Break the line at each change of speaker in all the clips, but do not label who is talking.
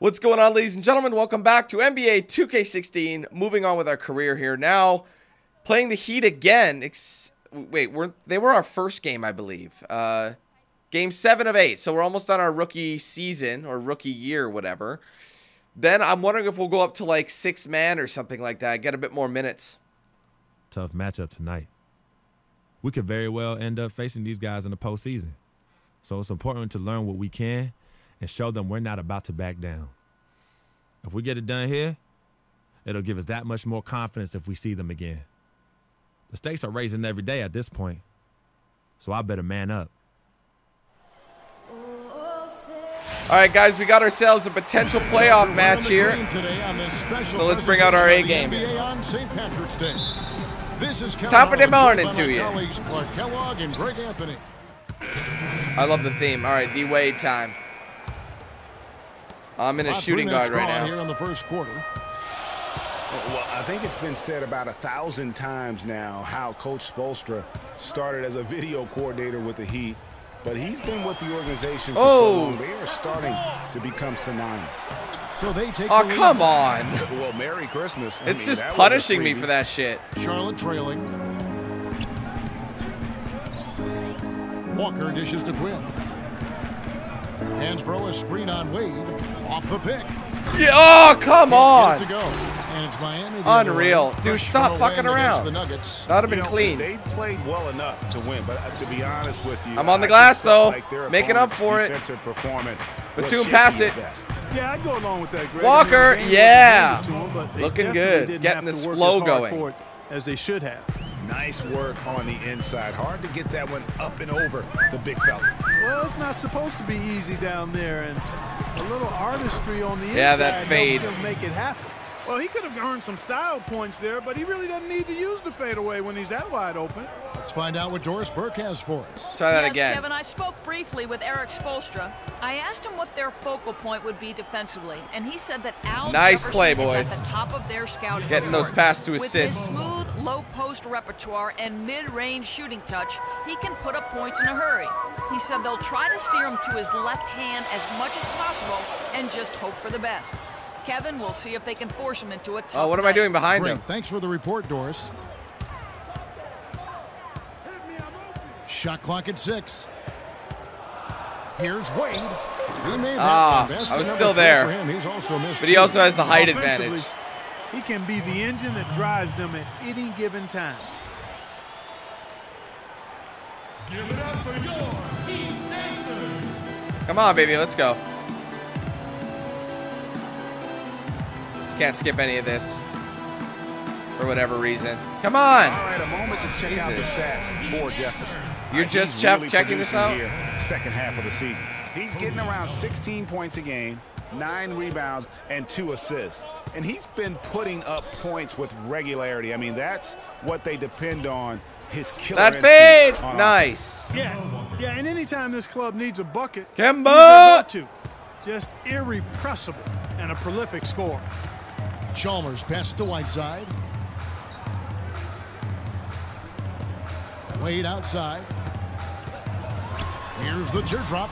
What's going on, ladies and gentlemen? Welcome back to NBA 2K16. Moving on with our career here. Now, playing the Heat again. They were our first game, I believe. Game 7 of 8. So we're almost on our rookie season or rookie year, whatever. Then I'm wondering if we'll go up to like 6-man or something like that. Get a bit more minutes.
Tough matchup tonight. We could very well end up facing these guys in the postseason. So it's important to learn what we can and show them we're not about to back down. If we get it done here, it'll give us that much more confidence if we see them again. The stakes are raising every day at this point, so I better man up.
All right, guys, we got ourselves a potential playoff match here. So let's bring out our A game. Top of the morning to you. I love the theme. All right, D-Wade time. I'm in a shooting guard right now.
Here in the first quarter.
Well, I think it's been said about 1,000 times now how Coach Spoelstra started as a video coordinator with the Heat, but he's been with the organization for so long. They are starting to become synonymous.
So they take
the lead. Come on.
Well, Merry Christmas.
It's just punishing me for that shit.
Charlotte trailing. Walker dishes to Quinn. Hansbrough, a screen on Wade. Off the pick.
Yeah, oh, come on.
To go. And it's Miami.
Unreal. Dude, stop fucking around.
The Nuggets.
That would have been clean.
They played well enough to win, but to be honest with you,
I'm on the glass, though.
Like
making up for it.
Performance
Batum, pass it.
Yeah, I'd go along with that, Greg.
Walker, yeah.
Him,
looking good. Getting this flow going.
As they should have.
Nice work on the inside. Hard to get that one up and over the big fella.
Well, it's not supposed to be easy down there, and a little artistry on the inside.
Yeah, that fade.
Helps him make it happen. Well, he could have earned some style points there, but he really doesn't need to use the fadeaway when he's that wide open.
Let's find out what Doris Burke has for us.
Try that again.
Kevin, I spoke briefly with Eric Spoelstra. I asked him what their focal point would be defensively, and he said that Al Jefferson
play,
is
boys.
at the top of their scouting
Getting those pass to assists.
With his smooth, low-post repertoire and mid-range shooting touch, he can put up points in a hurry. He said they'll try to steer him to his left hand as much as possible and just hope for the best. Kevin, we'll see if they can force him into a tough
Oh, what am I doing behind him?
Thanks for the report, Doris. Shot clock at 6. Here's Wade. He made that
I was still there.
He's also missed
but he also has the height advantage.
He can be the engine that drives them at any given time.
Give it up for your Heat dancers.
Come on, baby, let's go. Can't skip any of this for whatever reason. Come on.
All right, a moment to check out the stats for Jefferson.
You're just
really
checking this out?
Here, second half of the season. He's getting around 16 points a game, 9 rebounds, and 2 assists. And he's been putting up points with regularity. I mean, that's what they depend on. His killer
that fade. Nice.
Yeah, and anytime this club needs a bucket,
Kemba.
to. Just irrepressible and a prolific scorer.
Chalmers passes to Whiteside. Wade outside. Here's the teardrop.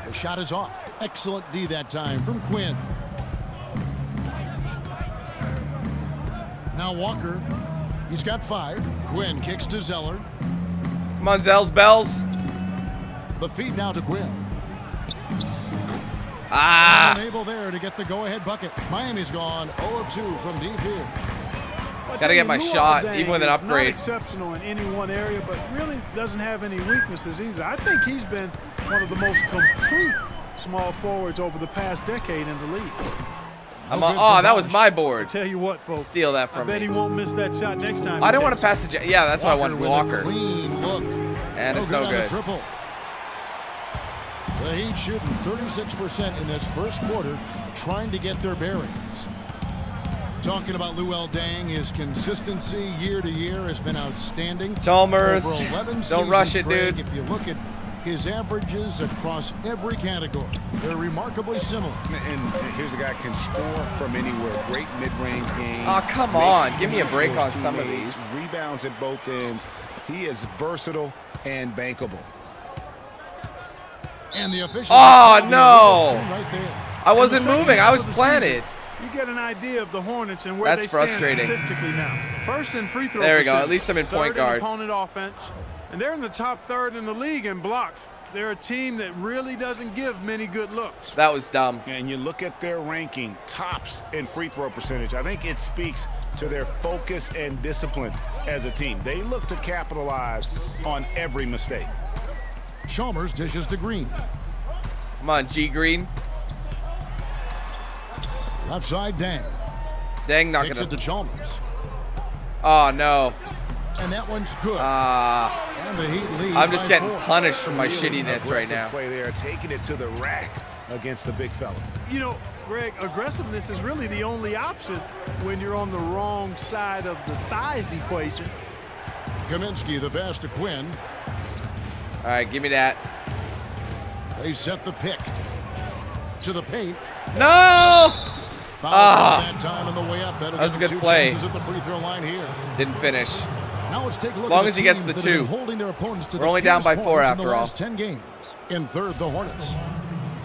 The shot is off. Excellent D that time from Quinn. Now Walker. He's got 5. Quinn kicks to Zeller.
Come on, Zell's bells.
The feed now to Quinn. Unable there to get the go-ahead bucket. Miami's gone 0 of 2 from deep here.
Gotta get my shot, even with an upgrade.
Not exceptional in any one area, but really doesn't have any weaknesses either. I think he's been one of the most complete small forwards over the past decade in the league.
That was my board.
I tell you what, folks.
Steal that from me.
I bet he won't miss that shot next time.
I don't want to pass the. Yeah, that's what I want. Walker.
Clean look.
And it's no good.
Triple. The Heat shooting 36% in this first quarter, trying to get their bearings. Talking about Luol Deng, his consistency year to year has been outstanding.
Chalmers,
Over 11
don't rush it,
Greg,
dude.
If you look at his averages across every category, they're remarkably similar.
And here's a guy can score from anywhere. Great mid-range game.
Oh, come on. Give me a break on some of these.
Rebounds at both ends. He is versatile and bankable.
And the official.
Oh, no.
Right there.
I wasn't moving. I was planted.
You get an idea of the Hornets and where they stand statistically now. First in free throw.
There we go. At least I'm in point guard.
Opponent offense, and they're in the top third in the league in blocks. They're a team that really doesn't give many good looks.
That was dumb.
And you look at their ranking, tops in free throw percentage. I think it speaks to their focus and discipline as a team. They look to capitalize on every mistake.
Chalmers dishes to Green.
Come on, G Green.
Left side, Dang.
Dang, not
Takes
gonna.
it to Chalmers.
Oh no.
And that one's good.
And
the Heat lead.
I'm just getting punished for my shittiness right now.
Play there, taking it to the rack against the big fella.
You know, Greg, aggressiveness is really the only option when you're on the wrong side of the size equation.
Kaminsky, the pass to Quinn.
All right, give me that.
They set the pick to the paint.
No!
That time on the way up.
That was a good play.
At the free throw line here.
Didn't finish.
Now let's take a look
as long
at
as he gets the 2.
Holding their opponents to
We're only down by 4 after all.
10 games. In third, the Hornets.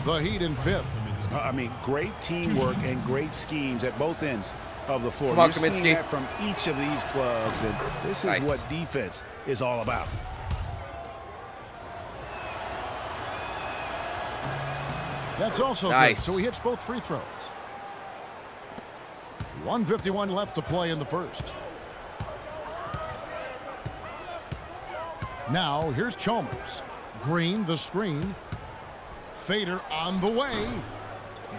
The Heat in fifth.
I mean, great teamwork and great schemes at both ends of the floor.
Come on,
You're seeing
Kaminsky.
that from each of these clubs, and this is what defense is all about.
That's also good. So he hits both free throws. 1:51 left to play in the first. Now here's Chalmers. Green, the screen. Fader on the way.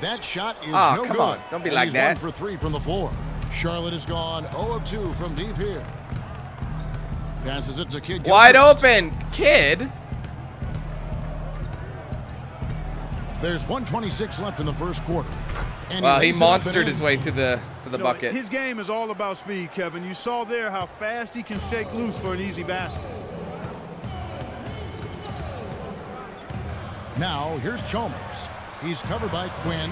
That shot is no good.
Come on. Don't be like that.
1 for 3 from the floor. Charlotte has gone 0 of 2 from deep here. Passes it to Kid Gilchrist.
Wide open, Kid.
There's 1:26 left in the first quarter. And
well, he monstered his way to the bucket.
His game is all about speed, Kevin. You saw there how fast he can shake loose for an easy basket.
Now here's Chalmers. He's covered by Quinn.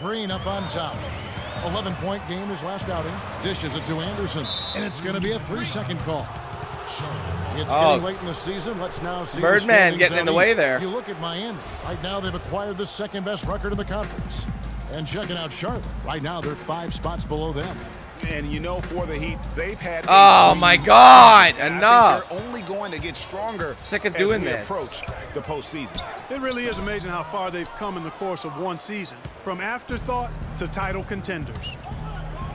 Green up on top. 11-point game his last outing. Dishes it to Anderson, and it's going to be a 3-second call. It's getting late in the season. Let's now see
Birdman getting in the way there.
You look at Miami. Right now they've acquired the second-best record in the conference. And checking out Charlotte. Right now they're 5 spots below them.
And you know, for the Heat, they've had.
Oh my God! Enough.
They're only going to get stronger.
Sick of doing this.
Approach the postseason.
It really is amazing how far they've come in the course of one season, from afterthought to title contenders.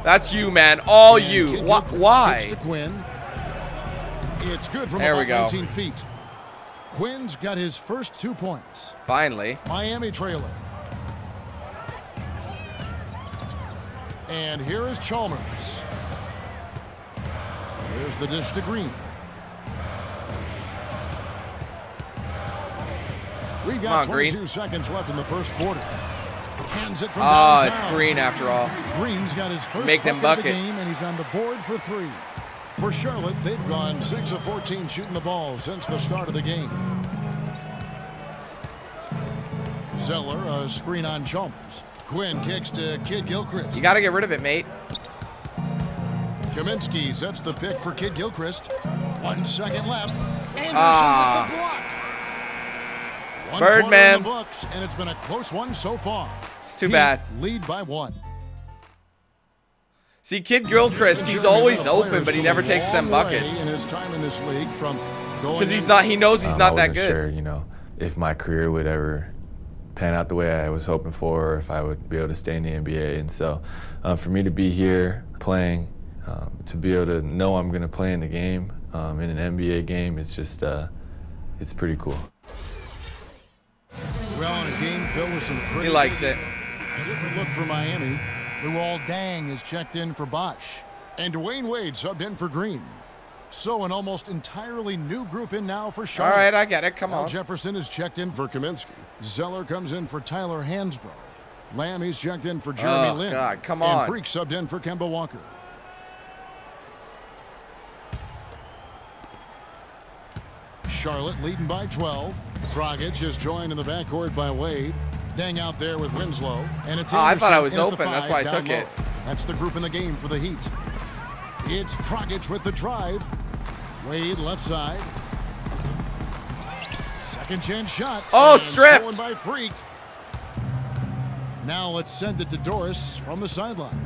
That's you, man. All
and
you. Why?
To Quinn. It's good from
there
about
we go.
19 feet. Quinn's got his first 2 points.
Finally.
Miami trailer. And here is Chalmers. Here's the dish to Green. We've got 22 seconds left in the first quarter. Hands it from downtown.
It's Green after all.
Green's got his first
bucket of the
game, and he's on the board for 3. For Charlotte, they've gone 6 of 14 shooting the ball since the start of the game. Zeller, a screen on Chalmers. Quinn kicks to Kid Gilchrist.
You got to get rid of it, mate.
Kaminsky sets the pick for Kid Gilchrist. 1 second left. Anderson with the block.
Birdman.
Books, and it's been a close one so far.
It's too bad.
Lead by 1.
See, Kid Gilchrist, he's always open, but he never takes them buckets.
In his time in this league, from
because he's not. He knows he's not that good.
Sure, you know, if my career would ever pan out the way I was hoping for, or if I would be able to stay in the NBA. And so, for me to be here playing, to be able to know I'm going to play in the game, in an NBA game, it's just, it's pretty cool.
Well, in a game filled with some pretty.
He likes it.
A different look for Miami. Luol Deng is checked in for Bosch. And Dwayne Wade subbed in for Green. So an almost entirely new group in now for Charlotte.
All right, I get it. Come on.
Jefferson is checked in for Kaminsky. Zeller comes in for Tyler Hansbrough. Lamb, he's checked in for Jeremy Lin.
God, come on.
And Freak subbed in for Kemba Walker. Charlotte leading by 12. Dragic is joined in the backcourt by Wade. Deng out there with Winslow. And it's
I thought I was open. That's why I took it.
That's the group in the game for the Heat. It's Dragic with the drive. Wade left side. Second chance shot.
Oh,
and
stripped.
stolen by Freak. Now let's send it to Doris from the sideline.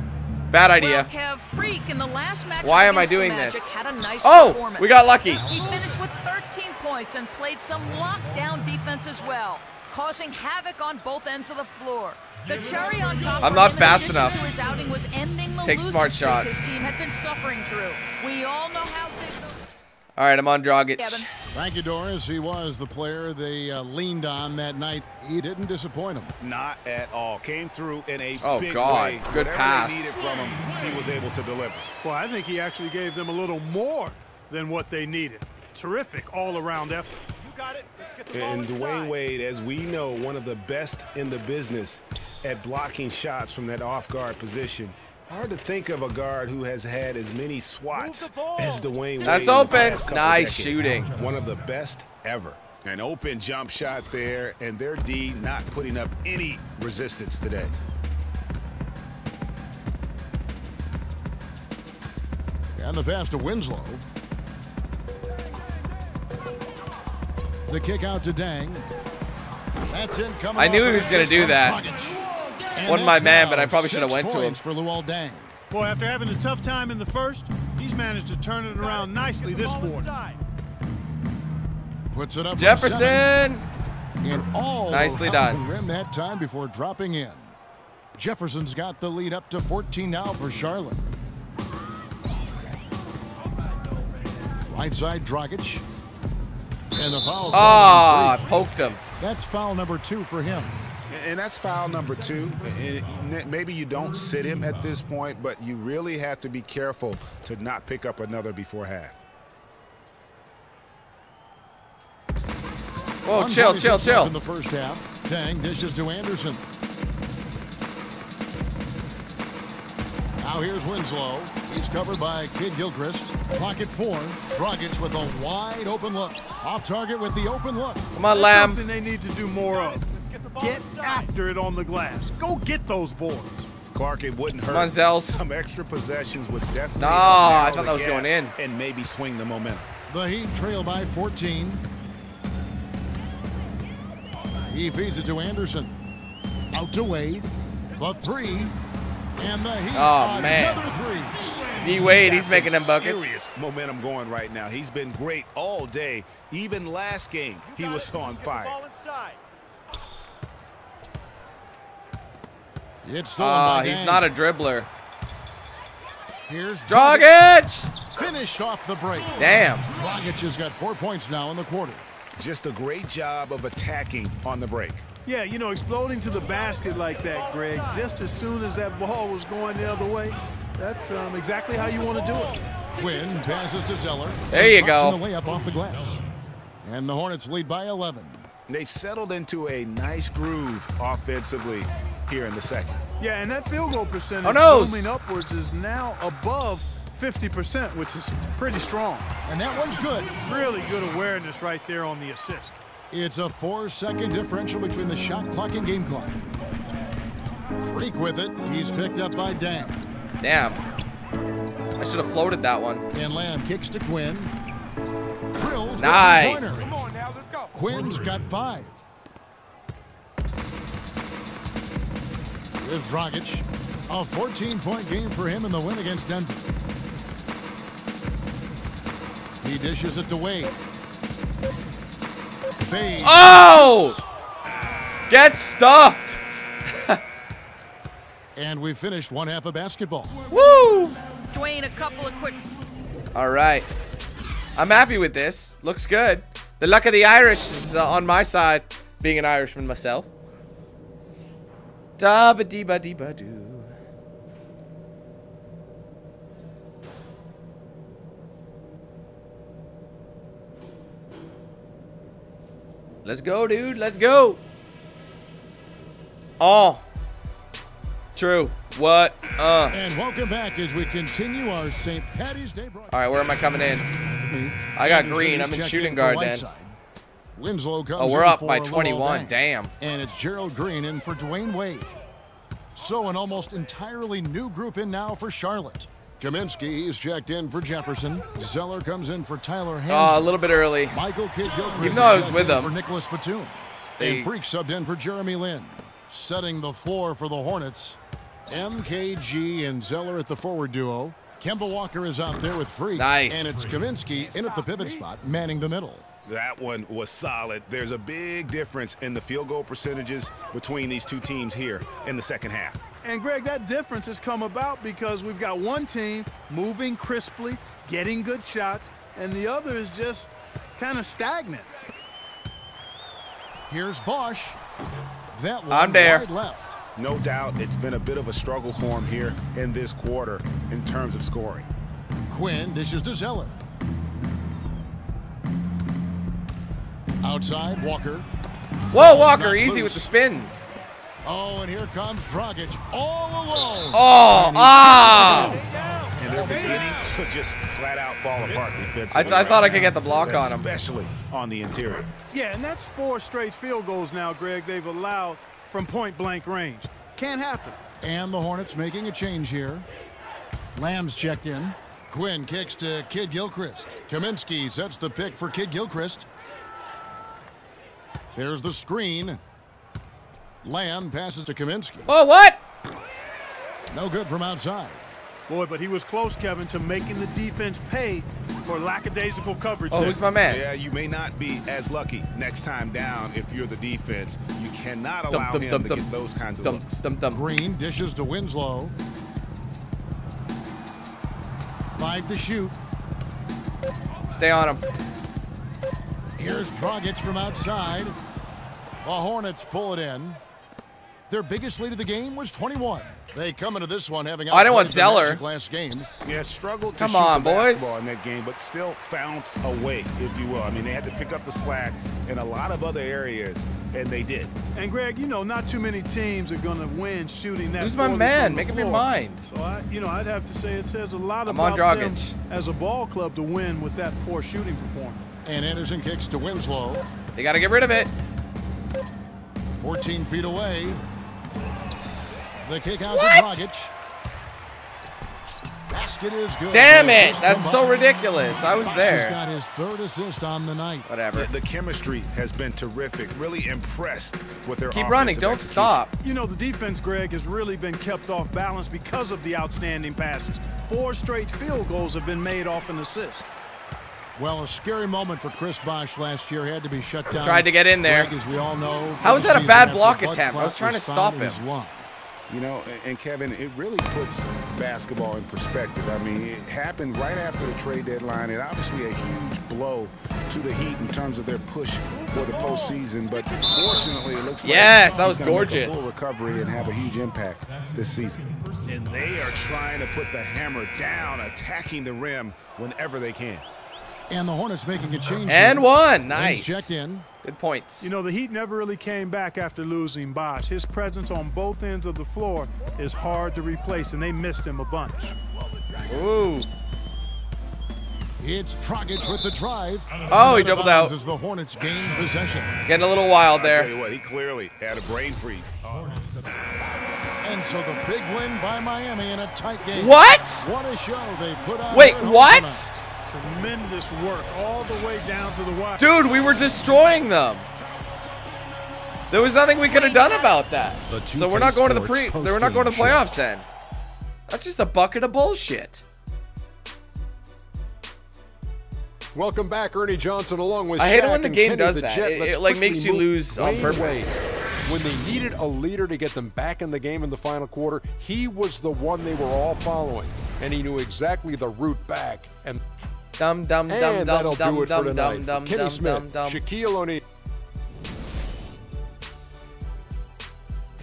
Bad idea.
Well, Kev, Freak in the last match
Why am I
against the
doing
Magic
this?
had a nice
Oh,
performance.
we got lucky.
He finished with 13 points and played some lockdown defense as well, causing havoc on both ends of the floor. The cherry on top
I'm
for
not
him
fast
in addition
enough.
to his outing was ending the
Take
losing
smart
streak
shots.
his team had been suffering through. We all know how big those...
All right, I'm on Dragic.
Kevin.
Thank you, Doris. He was the player they leaned on that night. He didn't disappoint them.
Not at all. Came through in a
Oh,
big
God.
way.
Good
Whatever
pass.
they needed from him, he was able to deliver.
Well, I think he actually gave them a little more than what they needed. Terrific all-around effort. You got it. Let's get the ball
And Dwayne
inside.
Wade, as we know, one of the best in the business at blocking shots from that off-guard position. Hard to think of a guard who has had as many swats as Dwayne Wade.
That's
in the
open.
past couple
Nice
decades.
shooting.
One of the best ever. An open jump shot there, and their D not putting up any resistance today.
And the pass to Winslow. The kick out to Dang. That's in coming.
I knew
off
he
an
was gonna
assist
do
from
that.
Dragic. And
Wasn't my
that's
man,
now
but I probably should have
6
went to him.
points for Luol Deng.
Boy, after having a tough time in the first, he's managed to turn it around nicely this quarter.
Puts it up. from
Jefferson.
7. And all
Nicely
around
done.
the rim that time before dropping in. Jefferson's got the lead up to 14 now for Charlotte. Right side, Dragic. And the foul.
Ah,
Freak.
poked him.
That's foul number 2 for him.
And that's foul number 2. And maybe you don't sit him at this point, but you really have to be careful to not pick up another before half.
Whoa, chill, chill, chill.
In the first half, Dang dishes to Anderson. Now here's Winslow. He's covered by Kid Gilchrist. Pocket 4. Dragic with a wide open look. Off target with the open look.
Come on,
That's
Lamb.
something they need to do more of. Get after it on the glass. Go get those boards.
Clark, it wouldn't hurt.
Come on, Zels.
Some extra possessions would definitely
No,
help
I
narrow
thought
the
that was
gap
going in.
and maybe swing the momentum.
The Heat trail by 14. He feeds it to Anderson. Out to Wade. The 3. And the Heat.
Oh, man.
Another 3.
D Wade, he's
got
making
some
them buckets.
Serious momentum going right now. He's been great all day. Even last game, he was on fire.
It's stolen by
He's
Dang.
not a dribbler.
Here's
Dragic!
Finished off the break.
Damn.
Dragic has got 4 points now in the quarter.
Just a great job of attacking on the break.
Yeah, you know, exploding to the basket like that, Greg, just as soon as that ball was going the other way, that's exactly how you want to do it.
Quinn passes to Zeller.
There you go.
The layup off the glass. And the Hornets lead by 11.
They've settled into a nice groove offensively here in the second.
Yeah, and that field goal percentage moving upwards is now above 50%, which is pretty strong.
And that one's good.
Really good awareness right there on the assist.
It's a 4-second differential between the shot clock and game clock. Freak with it. He's picked up by Dang.
Damn. I should have floated that one.
And Lamb kicks to Quinn. Drills the
Nice.
three-pointer.
Come on now, let's go.
Quinn's got 5. Here's Dragic. A 14-point game for him in the win against Denver. He dishes it to Wade. Fade.
Oh! Get stuffed.
And we finished one half of basketball.
Woo!
Dwayne, a couple of quick...
All right. I'm happy with this. Looks good. The luck of the Irish is on my side, being an Irishman myself. Da-ba-dee-ba-dee-ba-doo. Let's go, dude. Let's go. Oh. True. What?
And welcome back as we continue our St. Patty's Day broadcast.
All right, where am I coming in? I got green. I'm in shooting guard then.
Winslow comes
Oh, we're
in
up
for
by
Luol
21.
Deng.
Damn.
And it's Gerald Green in for Dwayne Wade. So an almost entirely new group in now for Charlotte. Kaminsky is checked in for Jefferson. Zeller comes in for Tyler
Oh,
Hansbrough.
a little bit early.
Michael Kidd-Gilchrist
Even though I was
is
with
checked in
him.
for Nicholas Batum. And Freak subbed in for Jeremy Lin. Setting the floor for the Hornets. MKG and Zeller at the forward duo. Kemba Walker is out there with Freak.
Nice.
And it's Kaminsky in at the pivot spot, manning the middle.
That one was solid. There's a big difference in the field goal percentages between these two teams here in the second half.
And, Greg, that difference has come about because we've got one team moving crisply, getting good shots, and the other is just kind of stagnant.
Here's Bosch. That one
I'm there.
wide left.
No doubt it's been a bit of a struggle for him here in this quarter in terms of scoring.
Quinn dishes to Zeller. Outside, Walker.
Whoa, Walker,
Not
easy
loose.
with the spin.
Oh, and here comes Dragic all alone.
Oh,
And they're beginning to just flat out fall apart defensively.
I thought I could get the block on him.
Especially on the interior.
Yeah, and that's 4 straight field goals now, Greg, they've allowed from point-blank range. Can't happen.
And the Hornets making a change here. Lamb's checked in. Quinn kicks to Kidd-Gilchrist. Kaminsky sets the pick for Kidd-Gilchrist. There's the screen. Lamb passes to Kaminsky.
Oh, what?
No good from outside.
Boy, but he was close, Kevin, to making the defense pay for lackadaisical coverage.
Oh,
there.
who's my man?
Yeah, you may not be as lucky next time down if you're the defense. You cannot allow
Dum,
him
dum,
to
dum,
get those kinds of
Dum,
looks.
dum, dum.
Green dishes to Winslow. 5 to shoot.
Stay on him.
Here's Dragic from outside. The Hornets pull it in. Their biggest lead of the game was 21. They come into this one having
I didn't want
outplayed the
Zeller.
Magic last game.
Yeah, struggled to
Come
shoot
on,
the
boys.
basketball in that game, but still found a way, if you will. I mean, they had to pick up the slack in a lot of other areas, and they did.
And, Greg, you know, not too many teams are going to win shooting that.
Who's my
poorly
man?
from the
Make up your
floor.
mind.
So, I'd have to say it says a lot
I'm on
about them
Dragic.
as a ball club to win with that poor shooting performance.
And Anderson kicks to Winslow.
They got to get rid of it.
14 feet away. The kick out
What?
to Dragic. Basket is good.
Damn it.
Assist
That's
from
so
Bosch.
ridiculous. I was
Bosch has
there.
got his 3rd assist on the night.
Whatever.
The chemistry has been terrific. Really impressed with their
Keep running.
offensive
Don't
execution.
stop.
You know, the defense, Greg, has really been kept off balance because of the outstanding passes. 4 straight field goals have been made off an assist.
Well, a scary moment for Chris Bosch last year. Had to be shut down.
Tried to get in there.
Greg, as we all know.
How was
for
that
the
a bad
season
block
after Bud
attempt? I was
Clark
trying to
was
stop
found in
him.
his lump.
You know, and Kevin, it really puts basketball in perspective. I mean, it happened right after the trade deadline, and obviously a huge blow to the Heat in terms of their push for the postseason. But fortunately, it looks like
Yes, that was
he's gonna make a
gorgeous.
full recovery and have a huge impact this season. And they are trying to put the hammer down, attacking the rim whenever they can.
And the Hornets making a change.
And
here.
one.
Lens
Nice.
checked in.
Good points.
You know, the Heat never really came back after losing Bosch. His presence on both ends of the floor is hard to replace, and they missed him a bunch.
Ooh.
It's Dragic with the drive.
Oh, he
Out of
doubled
bounds
out.
As the Hornets gain possession.
Getting a little wild
I'll tell
there.
you what, he clearly had a brain freeze.
And so the big win by Miami in a tight game.
What?
What a show they put on.
Wait,
here at home
what?
tonight.
Tremendous work all the way down to the wire.
Dude, we were destroying them. There was nothing we could have done about that. So we're not going to the we're not going to the playoffs then. That's just a bucket of bullshit.
Welcome back, Ernie Johnson, along with
I hate it
Shaq
when the
and
game
Kenny
does
the
that.
Jet.
It
Let's
like
quickly
makes you
move
lose on
Dwayne
purpose.
Wade. When they needed a leader to get them back in the game in the final quarter, he was the one they were all following, and he knew exactly the route back. And
Dum dum dum
and
dum
that'll
dum
do it for
dum
tonight.
dum dum
Kenny
dum
Smith,
dum dum.
Shaquille O'Neal.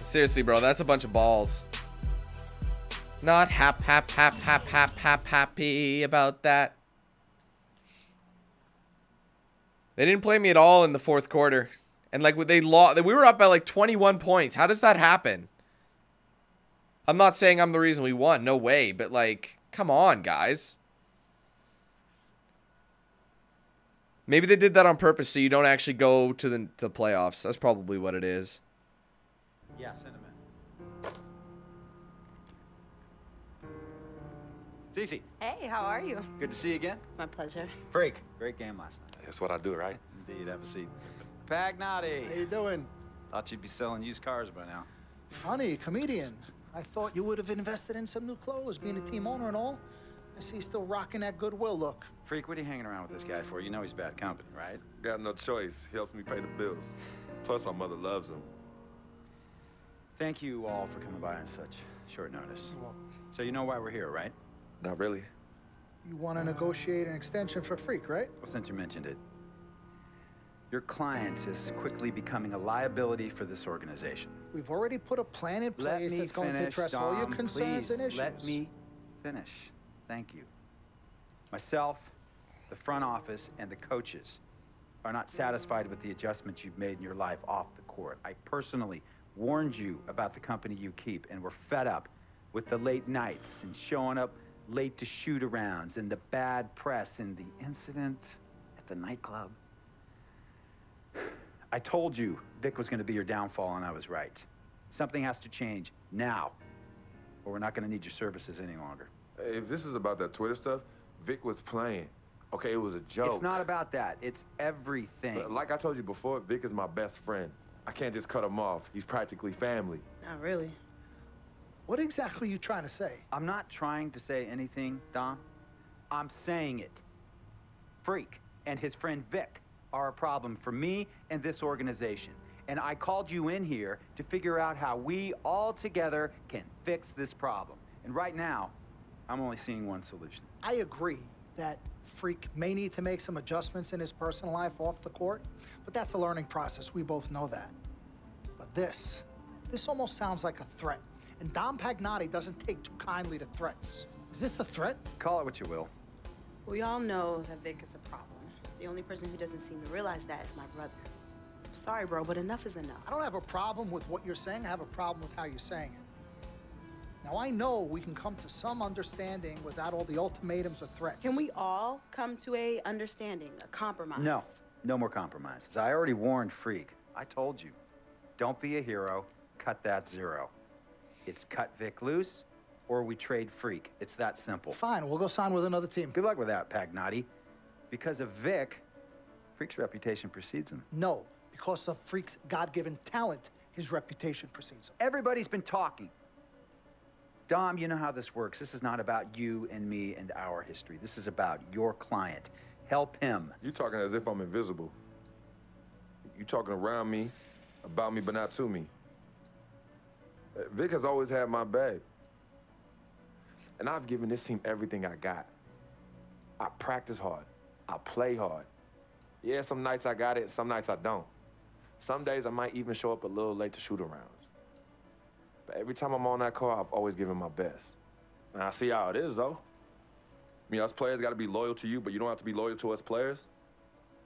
Seriously, bro, that's a bunch of balls. Not happy about that. They didn't play me at all in the fourth quarter. And like they lost, we were up by like 21 points. How does that happen? I'm not saying I'm the reason we won. No way. But like, come on, guys. Maybe they did that on purpose so you don't actually go to the playoffs. That's probably what it is.
Yeah, send him Cece.
Hey, how are you?
Good to see you again.
My pleasure.
Freak. Great game last night.
That's what I do, right?
Indeed. Have a seat. Pagnotti.
How you doing?
Thought you'd be selling used cars by now.
Funny, comedian. I thought you would have invested in some new clothes, being a team owner and all. I see you still rocking that Goodwill look.
Freak, what are you hanging around with this guy for? You know he's bad company, right?
Got no choice. He helps me pay the bills. Plus, our mother loves him.
Thank you all for coming by on such short notice.
Well,
So you know why we're here, right?
Not really.
you want to negotiate an extension for Freak, right?
Well, since you mentioned it, your client is quickly becoming a liability for this organization.
We've already put a plan in place that's going to address all your concerns and issues.
Let me finish. Thank you. Myself, the front office, and the coaches are not satisfied with the adjustments you've made in your life off the court. I personally warned you about the company you keep, and we're fed up with the late nights and showing up late to shoot-arounds and the bad press and the incident at the nightclub. I told you Vic was going to be your downfall, and I was right. Something has to change now, or we're not going to need your services any longer.
If this is about that Twitter stuff, Vic was playing. Okay, it was a joke.
It's not about that. It's everything.
Like I told you before, Vic is my best friend. I can't just cut him off. He's practically family.
Not really.
What exactly are you trying to say?
I'm not trying to say anything, Dom. I'm saying it. Freak and his friend Vic are a problem for me and this organization. And I called you in here to figure out how we all together can fix this problem. And right now, I'm only seeing one solution.
I agree that Freak may need to make some adjustments in his personal life off the court, but that's a learning process. We both know that. But this almost sounds like a threat. And Dom Pagnotti doesn't take too kindly to threats. Is this a threat?
Call it what you will.
We all know that Vic is a problem. The only person who doesn't seem to realize that is my brother. I'm sorry, bro, but enough is enough.
I don't have a problem with what you're saying. I have a problem with how you're saying it. Now, I know we can come to some understanding without all the ultimatums or threats.
Can we all come to a understanding, a compromise?
No, no more compromises. I already warned Freak. I told you. Don't be a hero. Cut that zero. It's cut Vic loose, or we trade Freak. It's that simple.
Fine, we'll go sign with another team.
Good luck with that, Pagnotti. Because of Vic, Freak's reputation precedes him.
No, because of Freak's God-given talent, his reputation precedes him.
Everybody's been talking. Dom, you know how this works. This is not about you and me and our history. This is about your client. Help him.
You talking as if I'm invisible. You talking around me, about me, but not to me. Vic has always had my back. And I've given this team everything I got. I practice hard. I play hard. Yeah, some nights I got it, some nights I don't. Some days I might even show up a little late to shoot-arounds. But every time I'm on that court, I've always given my best. And I see how it is, though. I mean, us players got to be loyal to you, but you don't have to be loyal to us players.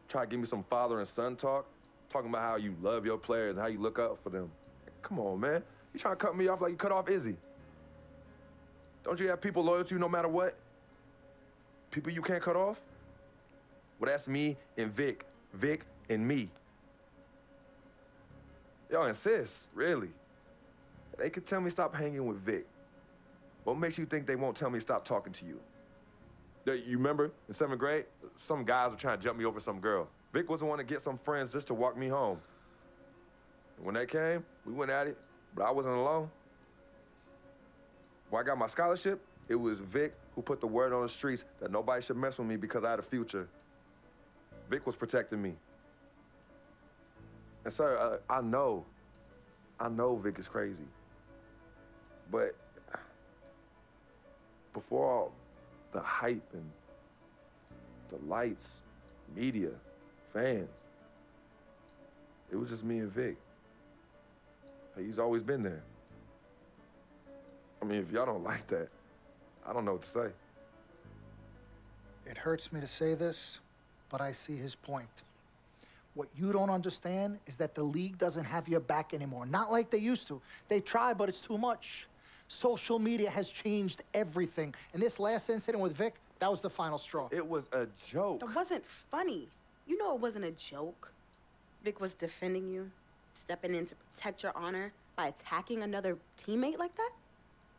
Try to give me some father and son talk, talking about how you love your players and how you look up for them. Come on, man. You trying to cut me off like you cut off Izzy. Don't you have people loyal to you no matter what? People you can't cut off? Well, that's me and Vic. Vic and me. Y'all insist, really. They could tell me stop hanging with Vic. What makes you think they won't tell me stop talking to you? You remember in 7th grade, some guys were trying to jump me over some girl. Vic was the one to get some friends just to walk me home. And when they came, we went at it, but I wasn't alone. When I got my scholarship, it was Vic who put the word on the streets that nobody should mess with me because I had a future. Vic was protecting me. And sir, I know Vic is crazy. But before all the hype and the lights, media, fans, it was just me and Vic. He's always been there. I mean, if y'all don't like that, I don't know what to say.
It hurts me to say this, but I see his point. What you don't understand is that the league doesn't have your back anymore. Not like they used to. They try, but it's too much. Social media has changed everything. And this last incident with Vic, that was the final straw.
It was a joke.
It wasn't funny. You know it wasn't a joke. Vic was defending you, stepping in to protect your honor by attacking another teammate like that.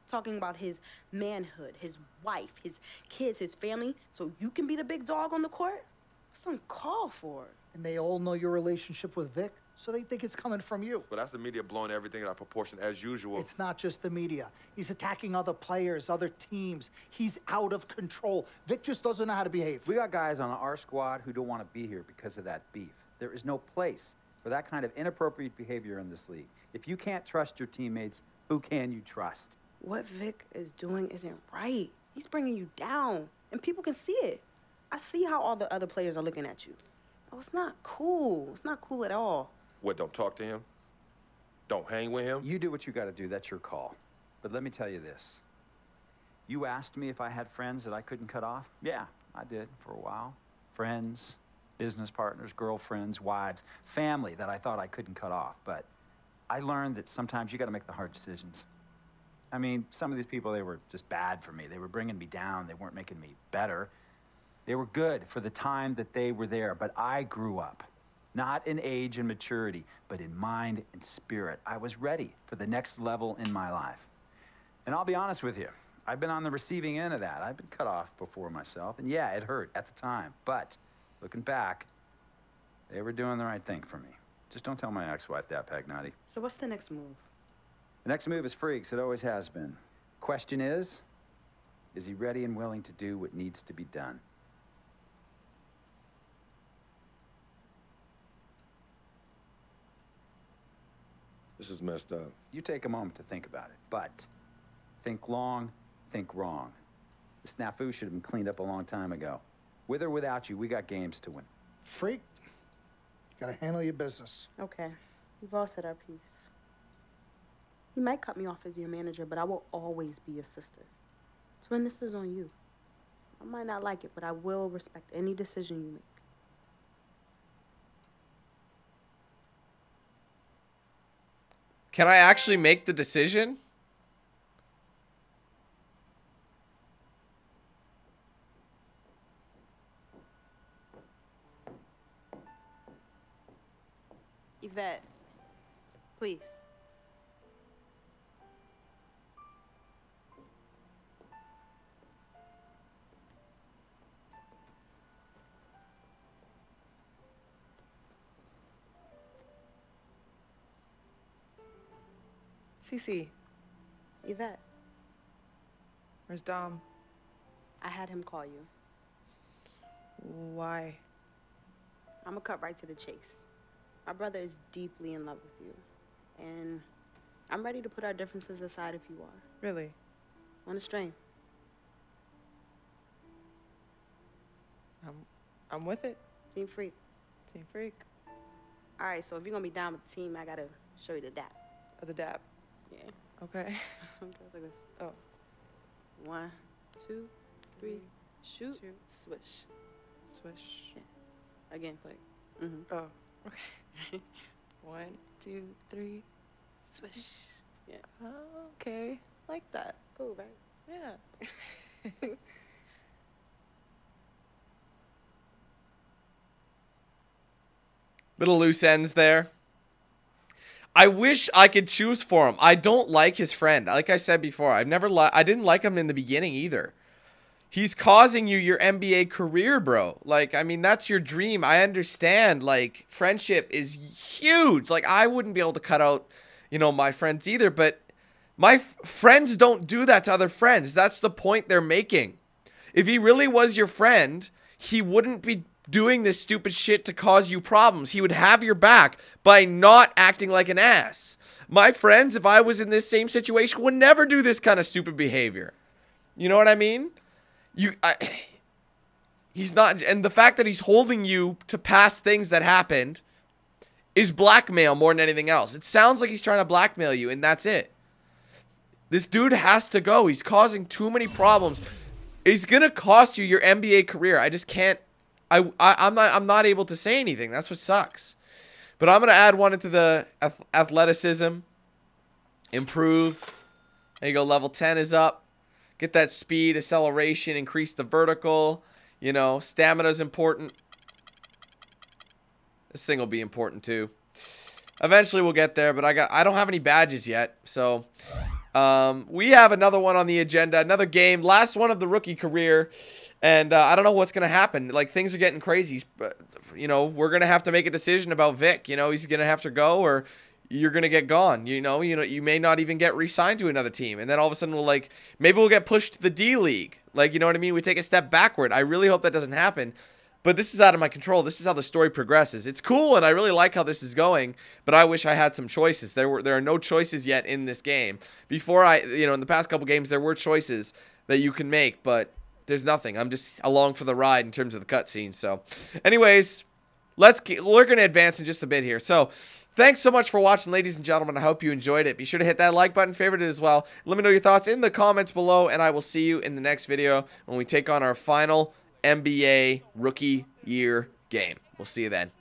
talking about his manhood, his wife, his kids, his family, so you can be the big dog on the court? That's uncalled for.
And they all know your relationship with Vic, so they think it's coming from you.
But that's the media blowing everything out of proportion as usual.
It's not just the media. He's attacking other players, other teams. He's out of control. Vic just doesn't know how to behave.
We got guys on our squad who don't want to be here because of that beef. There is no place for that kind of inappropriate behavior in this league. If you can't trust your teammates, who can you trust?
What Vic is doing isn't right. He's bringing you down, and people can see it. I see how all the other players are looking at you. Oh, it's not cool. It's not cool at all.
What, don't talk to him? Don't hang with him?
You do what you got to do. That's your call. But let me tell you this. You asked me if I had friends that I couldn't cut off? Yeah, I did for a while. Friends, business partners, girlfriends, wives, family that I thought I couldn't cut off. But I learned that sometimes you got to make the hard decisions. I mean, some of these people, they were just bad for me. They were bringing me down. They weren't making me better. They were good for the time that they were there. But I grew up. Not in age and maturity, but in mind and spirit. I was ready for the next level in my life. And I'll be honest with you, I've been on the receiving end of that. I've been cut off before myself, and yeah, it hurt at the time. But looking back, they were doing the right thing for me. Just don't tell my ex-wife that, Pagnotti.
So what's the next move?
The next move is Freaks. It always has been. Question is he ready and willing to do what needs to be done?
This is messed up.
You take a moment to think about it, but think long, think wrong. The snafu should have been cleaned up a long time ago. With or without you, we got games to win.
Freak, you gotta handle your business.
Okay, we've all said our piece. You might cut me off as your manager, but I will always be your sister. Twin, this is on you. I might not like it, but I will respect any decision you make.
Can I actually make the decision?
Yvette, please.
Cece.
Yvette.
Where's Dom?
I had him call you.
Why?
I'm gonna cut right to the chase. My brother is deeply in love with you. And I'm ready to put our differences aside if you are.
Really?
On a string.
I'm with it.
Team Freak.
Team Freak.
All right, so if you're gonna be down with the team, I gotta show you the dap.
The dap.
Yeah.
Okay.
Okay, like this.
Oh.
1, 2, 3, shoot, swish.
Swish.
Yeah. Again.
Like.
Mm-hmm.
Oh. Okay. 1, 2, 3, swish.
Yeah.
Oh, okay. Like that.
Cool, right?
Yeah.
Little loose ends there. I wish I could choose for him. I don't like his friend. Like I said before, I didn't like him in the beginning either. He's causing you your NBA career, bro. Like, I mean, that's your dream. I understand, like, friendship is huge. Like, I wouldn't be able to cut out, you know, my friends either, but my friends don't do that to other friends. That's the point they're making. If he really was your friend, he wouldn't be doing this stupid shit to cause you problems. He would have your back by not acting like an ass. My friends, if I was in this same situation, would never do this kind of stupid behavior. You know what I mean? He's not, and the fact that he's holding you to past things that happened is blackmail more than anything else. It sounds like he's trying to blackmail you, and that's it. This dude has to go. He's causing too many problems. He's gonna cost you your NBA career. I just can't. I'm not able to say anything. That's what sucks. But I'm gonna add one into the athleticism. Improve. There you go. Level 10 is up. Get that speed, acceleration, increase the vertical. You know, stamina is important. This thing will be important too. Eventually we'll get there, but I don't have any badges yet, so We have another one on the agenda, another game, last one of the rookie career, and I don't know what's going to happen. Like, things are getting crazy. You know, we're going to have to make a decision about Vic. You know, he's going to have to go, or you're going to get gone. You know, you may not even get re-signed to another team, and then all of a sudden maybe we'll get pushed to the D League. Like, you know what I mean? We take a step backward. I really hope that doesn't happen. But this is out of my control. This is how the story progresses. It's cool, and I really like how this is going, but I wish I had some choices. There are no choices yet in this game. Before in the past couple games, there were choices that you can make, but there's nothing. I'm just along for the ride in terms of the cutscene. So, anyways, we're going to advance in just a bit here. So, thanks so much for watching, ladies and gentlemen. I hope you enjoyed it. Be sure to hit that like button, favorite it as well. Let me know your thoughts in the comments below, and I will see you in the next video when we take on our final NBA Rookie Year game. We'll see you then.